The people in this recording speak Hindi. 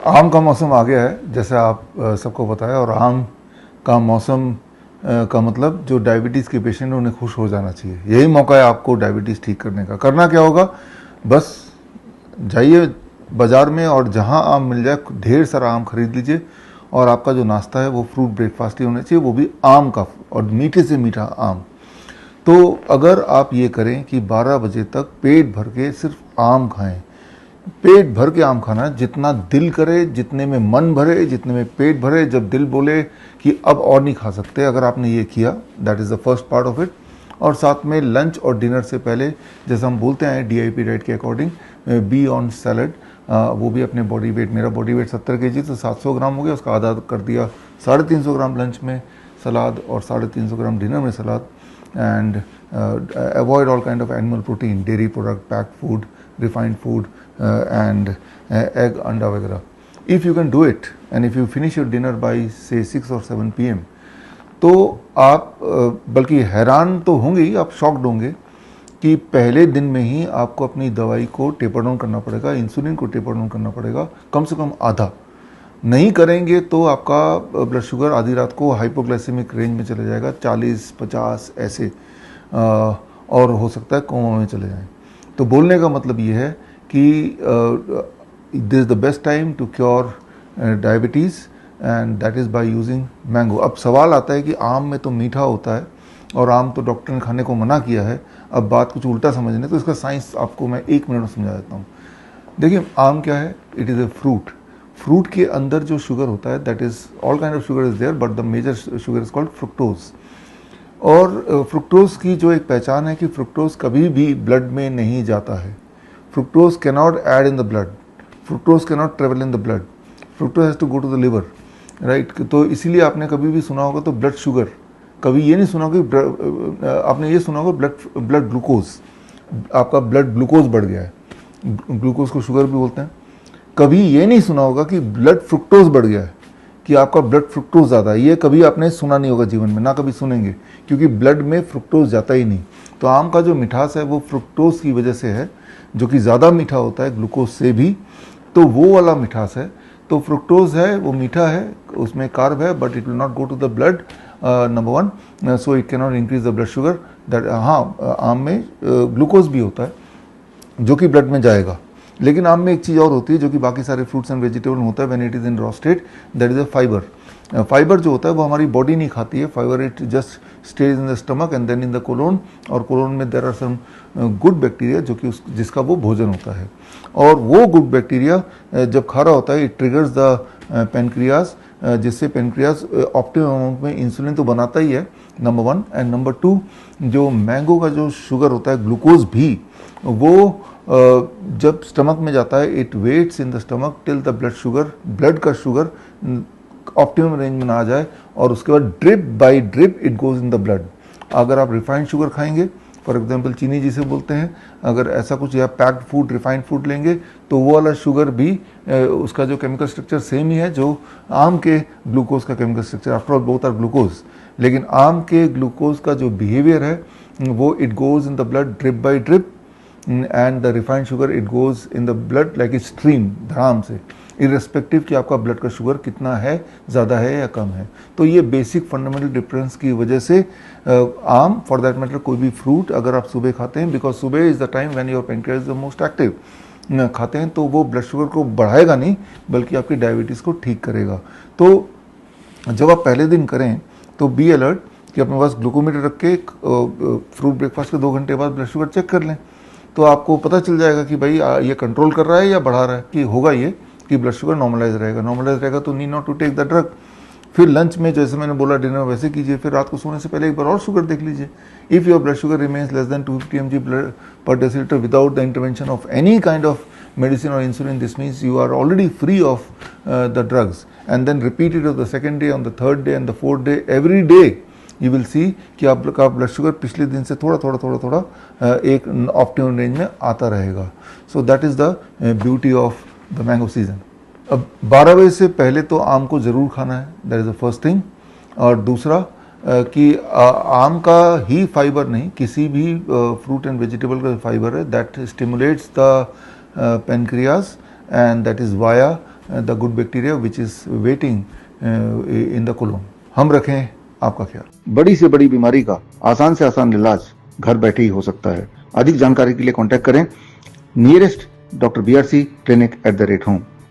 आम का मौसम आ गया है जैसे आप सबको पता है, और आम का मौसम का मतलब जो डायबिटीज़ के पेशेंट हैं उन्हें खुश हो जाना चाहिए। यही मौका है आपको डायबिटीज़ ठीक करने का। करना क्या होगा, बस जाइए बाज़ार में और जहां आम मिल जाए ढेर सारा आम खरीद लीजिए, और आपका जो नाश्ता है वो फ्रूट ब्रेकफास्ट ही होना चाहिए, वो भी आम का, और मीठे से मीठा आम। तो अगर आप ये करें कि 12 बजे तक पेट भर के सिर्फ आम खाएं, पेट भर के आम खाना, जितना दिल करे, जितने में मन भरे, जितने में पेट भरे, जब दिल बोले कि अब और नहीं खा सकते, अगर आपने ये किया, that is the first part of it. और साथ में लंच और डिनर से पहले, जैसे हम बोलते हैं DIP डाइट के अकॉर्डिंग, बी ऑन सैलड, वो भी अपने बॉडी वेट, मेरा बॉडी वेट 70 kg, तो 700 ग्राम हो गया, उसका आधा कर दिया 350 ग्राम लंच में सलाद और 350 ग्राम डिनर में salad. And avoid all kind of animal protein, dairy product, packed food, refined food, and egg, अंडा वगैरह। If you can do it and if you finish your dinner by say 6 और 7 PM, तो आप बल्कि हैरान तो होंगे ही, आप शॉक्ड होंगे कि पहले दिन में ही आपको अपनी दवाई को टेपर डाउन करना पड़ेगा, इंसुलिन को टेपर डाउन करना पड़ेगा, कम से कम आधा। नहीं करेंगे तो आपका ब्लड शुगर आधी रात को हाइपोग्लाइसेमिक रेंज में चले जाएगा, 40-50 ऐसे, और हो सकता है कोमा में चले जाएं। तो बोलने का मतलब ये है कि this is the best time to cure diabetes, and that is by using mango. अब सवाल आता है कि आम में तो मीठा होता है और आम तो डॉक्टर ने खाने को मना किया है, अब बात कुछ उल्टा समझने, तो इसका साइंस आपको मैं 1 मिनट में समझा देता हूँ। देखिए, आम क्या है, it is a fruit. Fruit के अंदर जो शुगर होता है, that is all kind of sugar is there, but the major sugar is called fructose. और फ्रुक्टोज की जो एक पहचान है कि फ्रुक्टोज कभी भी ब्लड में नहीं जाता है। Fructose can not add in the blood, fructose can not travel in the blood, fructose has to go to the liver, right. तो इसीलिए आपने कभी भी सुना होगा तो ब्लड शुगर, कभी ये नहीं सुना होगा, आपने ये सुना होगा ब्लड ग्लूकोज, आपका ब्लड ग्लूकोज बढ़ गया है, ग्लूकोज को शुगर भी बोलते हैं। कभी ये नहीं सुना होगा कि ब्लड फ्रुक्टोज बढ़ गया है, कि आपका ब्लड फ्रुक्टोज ज़्यादा है, ये कभी आपने सुना नहीं होगा जीवन में, ना कभी सुनेंगे, क्योंकि ब्लड में फ्रुक्टोज जाता ही नहीं। तो आम का जो मिठास है वो फ्रुक्टोज की वजह से है, जो कि ज़्यादा मीठा होता है ग्लूकोज से भी, तो वो वाला मिठास है। तो फ्रुक्टोज है वो मीठा है, उसमें कार्ब है, but it will not go to the blood, number 1, so it can not increase the blood sugar. That, हाँ, आम में ग्लूकोज भी होता है जो कि ब्लड में जाएगा, लेकिन आम में एक चीज़ और होती है जो कि बाकी सारे फ्रूट्स एंड वेजिटेबल में होता है, when it is in raw state, that is a fibre. Fibre जो होता है वो हमारी बॉडी नहीं खाती है, fibre it just stays in the stomach and then in the colon, और कोलोन में there are some good bacteria जो कि जिसका वो भोजन होता है, और वो गुड बैक्टीरिया जब खा रहा होता है इट ट्रिगर्स द पेनक्रियाज, जिससे पेनक्रियाज ऑप्टिमम अमाउंट में इंसुलिन तो बनाता ही है, नंबर 1, एंड नंबर 2, जो मैंगो का जो शुगर होता है ग्लूकोज भी, वो जब स्टमक में जाता है it waits in the stomach till the blood का शुगर ऑप्टिमम रेंज में ना आ जाए, और उसके बाद drip by drip it goes in the blood. अगर आप रिफाइंड शुगर खाएंगे, फॉर एग्जांपल चीनी जिसे बोलते हैं, अगर ऐसा कुछ, या पैक्ड फूड रिफाइंड फूड लेंगे, तो वो वाला शुगर भी उसका जो केमिकल स्ट्रक्चर सेम ही है जो आम के ग्लूकोज का chemical structure, after all both are glucose, लेकिन आम के ग्लूकोज का जो बिहेवियर है वो it goes in the blood drip by drip, and the refined sugar it goes in the blood like a stream, धड़ाम से, इररेस्पेक्टिव कि आपका ब्लड का शुगर कितना है, ज़्यादा है या कम है। तो ये बेसिक फंडामेंटल डिफरेंस की वजह से आम, फॉर दैट मैटर कोई भी फ्रूट अगर आप सुबह खाते हैं, बिकॉज सुबह is the time when your pancreas is the most active, खाते हैं तो वो ब्लड शुगर को बढ़ाएगा नहीं बल्कि आपकी डायबिटीज़ को ठीक करेगा। तो जब आप पहले दिन करें तो बी अलर्ट कि अपने पास ग्लूकोमीटर रख के फ्रूट ब्रेकफास्ट के 2 घंटे बाद ब्लड शुगर चेक कर लें, तो आपको पता चल जाएगा कि भाई ये कंट्रोल कर रहा है या बढ़ा रहा है, कि होगा ये कि ब्लड शुगर नॉर्मलाइज रहेगा तो need not to take the drug. फिर लंच में जैसे मैंने बोला डिनर वैसे कीजिए, फिर रात को सोने से पहले एक बार और शुगर देख लीजिए। If your blood sugar remains less than 250 mg per deciliter without the intervention of any kind of medicine or insulin, this means you are already free of the drugs, and then repeat it on the second day, on the third day and the fourth day, every day you will see कि आपका ब्लड शुगर पिछले दिन से थोड़ा एक ऑप्टिमम रेंज में आता रहेगा। So that is the beauty of the mango season. अब 12 बजे से पहले तो आम को ज़रूर खाना है, that is the first thing. और दूसरा कि आम का ही फाइबर नहीं, किसी भी फ्रूट एंड वेजिटेबल का फाइबर है that stimulates the pancreas, and that is via the good bacteria which is waiting in the colon. हम रखें आपका ख्याल। बड़ी से बड़ी बीमारी का आसान से आसान इलाज घर बैठे ही हो सकता है। अधिक जानकारी के लिए कांटेक्ट करें nearest doctor BRC clinic @home।